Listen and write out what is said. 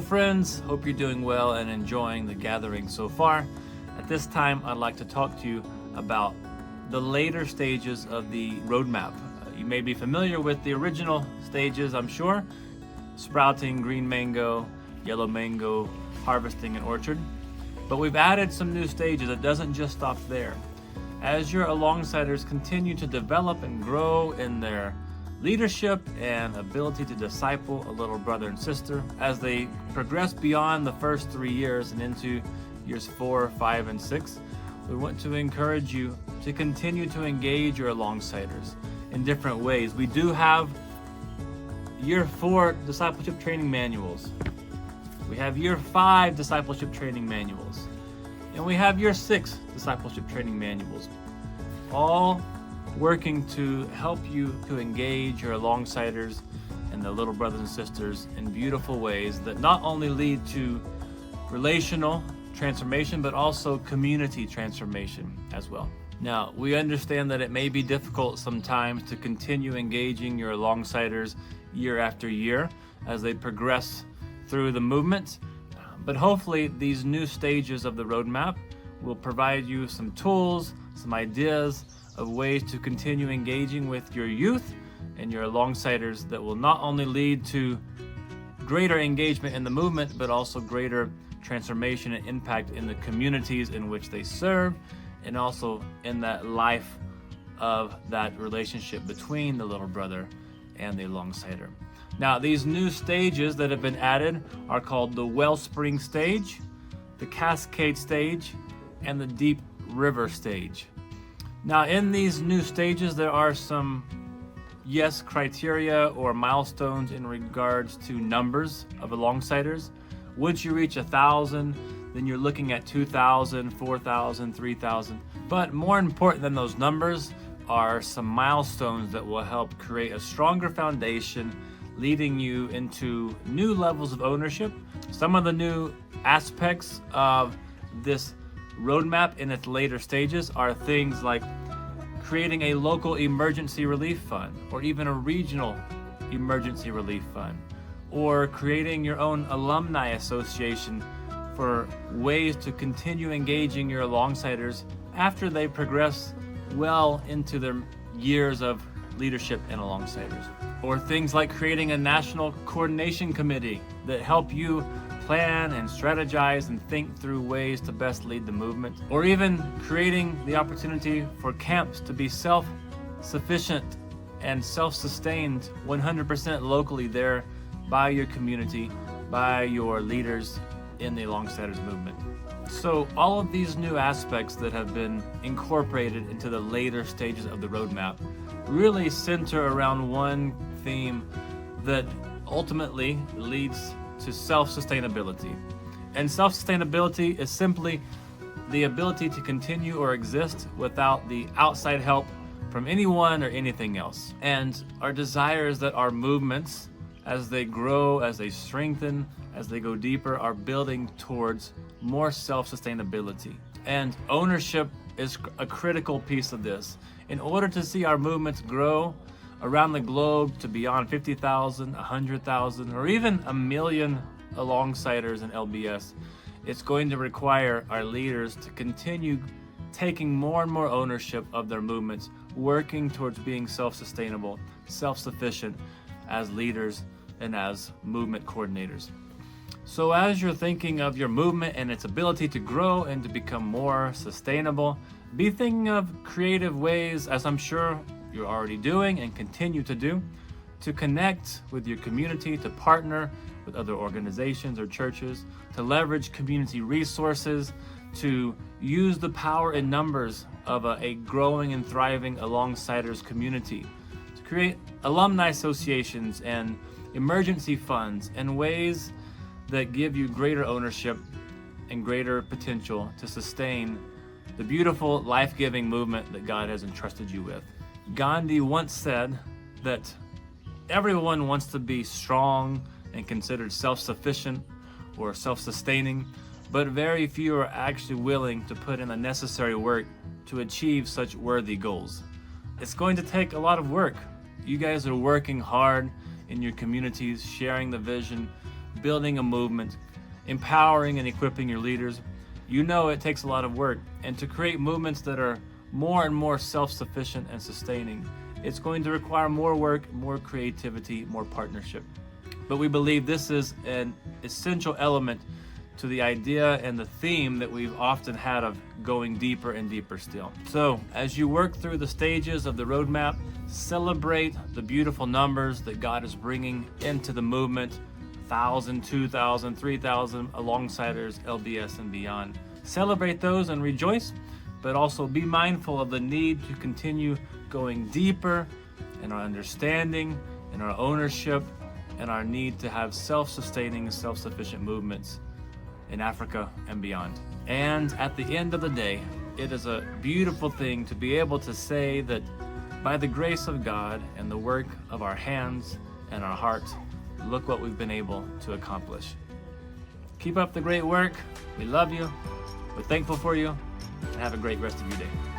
friends, hope you're doing well and enjoying the gathering so far. At this time, I'd like to talk to you about the later stages of the roadmap. You may be familiar with the original stages, I'm sure: sprouting, green mango, yellow mango, harvesting, and orchard. But we've added some new stages. It doesn't just stop there. As your alongsiders continue to develop and grow in their leadership and ability to disciple a little brother and sister, as they progress beyond the first 3 years and into years 4, 5, and 6, we want to encourage you to continue to engage your alongsiders in different ways. We do have year 4 discipleship training manuals. We have year 5 discipleship training manuals. And we have year 6 discipleship training manuals. All working to help you to engage your alongsiders and the little brothers and sisters in beautiful ways that not only lead to relational transformation, but also community transformation as well. Now, we understand that it may be difficult sometimes to continue engaging your alongsiders year after year as they progress through the movement, but hopefully these new stages of the roadmap will provide you some tools, some ideas of ways to continue engaging with your youth and your alongsiders that will not only lead to greater engagement in the movement, but also greater transformation and impact in the communities in which they serve, and also in that life of that relationship between the little brother and the alongsider. Now, these new stages that have been added are called the Wellspring stage, the Cascade stage, and the Deep River stage. Now, in these new stages, there are some, criteria or milestones in regards to numbers of alongsiders. Once you reach 1,000, then you're looking at 2,000, 4,000, 3,000. But more important than those numbers are some milestones that will help create a stronger foundation, leading you into new levels of ownership. Some of the new aspects of this roadmap in its later stages are things like creating a local emergency relief fund, or even a regional emergency relief fund, or creating your own alumni association for ways to continue engaging your alongsiders after they progress well into their years of leadership and alongsiders. Or things like creating a national coordination committee that help you plan and strategize and think through ways to best lead the movement. Or even creating the opportunity for camps to be self-sufficient and self-sustained 100% locally there by your community, by your leaders in the alongsiders movement. So all of these new aspects that have been incorporated into the later stages of the roadmap really center around one theme that ultimately leads to self-sustainability. And self-sustainability is simply the ability to continue or exist without the outside help from anyone or anything else. And our desire is that our movements, as they grow, as they strengthen, as they go deeper, are building towards more self-sustainability. And ownership is a critical piece of this. In order to see our movements grow around the globe to beyond 50,000, 100,000, or even 1 million alongsiders in LBS, it's going to require our leaders to continue taking more and more ownership of their movements, working towards being self-sustainable, self-sufficient as leaders and as movement coordinators. So as you're thinking of your movement and its ability to grow and to become more sustainable, be thinking of creative ways, as I'm sure you're already doing and continue to do, to connect with your community, to partner with other organizations or churches, to leverage community resources, to use the power in numbers of a growing and thriving alongsiders community, to create alumni associations and emergency funds and ways that give you greater ownership and greater potential to sustain the beautiful, life-giving movement that God has entrusted you with. Gandhi once said that everyone wants to be strong and considered self-sufficient or self-sustaining, but very few are actually willing to put in the necessary work to achieve such worthy goals. It's going to take a lot of work. You guys are working hard in your communities, sharing the vision, building a movement, empowering and equipping your leaders, you know it takes a lot of work. And to create movements that are more and more self-sufficient and sustaining, it's going to require more work, more creativity, more partnership. But we believe this is an essential element to the idea and the theme that we've often had of going deeper and deeper still. So as you work through the stages of the roadmap, celebrate the beautiful numbers that God is bringing into the movement: 1,000, 2,000, 3,000, alongsiders, LDS, and beyond. Celebrate those and rejoice, but also be mindful of the need to continue going deeper in our understanding, in our ownership, and our need to have self-sustaining, self-sufficient movements in Africa and beyond. And at the end of the day, it is a beautiful thing to be able to say that by the grace of God and the work of our hands and our hearts, look what we've been able to accomplish. Keep up the great work. We love you. We're thankful for you. And have a great rest of your day.